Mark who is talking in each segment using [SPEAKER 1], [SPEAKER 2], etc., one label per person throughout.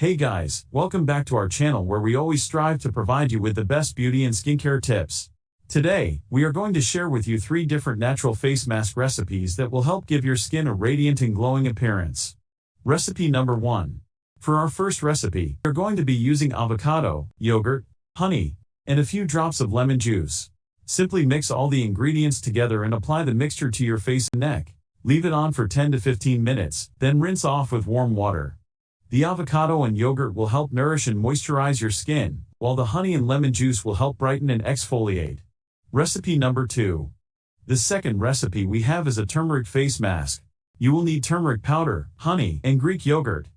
[SPEAKER 1] Hey guys, welcome back to our channel where we always strive to provide you with the best beauty and skincare tips. Today, we are going to share with you 3 different natural face mask recipes that will help give your skin a radiant and glowing appearance. Recipe number 1. For our first recipe, we're going to be using avocado, yogurt, honey, and a few drops of lemon juice. Simply mix all the ingredients together and apply the mixture to your face and neck. Leave it on for 10 to 15 minutes, then rinse off with warm water. The avocado and yogurt will help nourish and moisturize your skin, while the honey and lemon juice will help brighten and exfoliate. Recipe number 2. The second recipe we have is a turmeric face mask. You will need turmeric powder, honey, and Greek yogurt.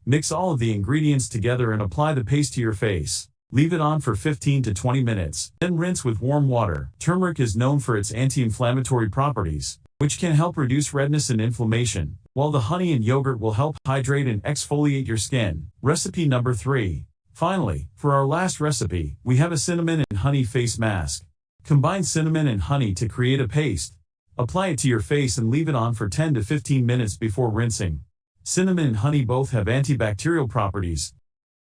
[SPEAKER 1] Mix all of the ingredients together and apply the paste to your face. Leave it on for 15 to 20 minutes, then rinse with warm water. Turmeric is known for its anti-inflammatory properties, which can help reduce redness and inflammation, while the honey and yogurt will help hydrate and exfoliate your skin. Recipe number 3. Finally, for our last recipe, we have a cinnamon and honey face mask. Combine cinnamon and honey to create a paste. Apply it to your face and leave it on for 10 to 15 minutes before rinsing. Cinnamon and honey both have antibacterial properties,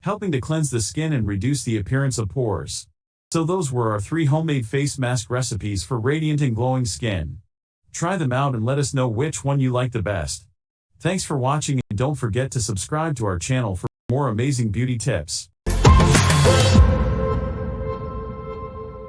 [SPEAKER 1] helping to cleanse the skin and reduce the appearance of pores. So those were our 3 homemade face mask recipes for radiant and glowing skin. Try them out and let us know which one you like the best. Thanks for watching, and don't forget to subscribe to our channel for more amazing beauty tips.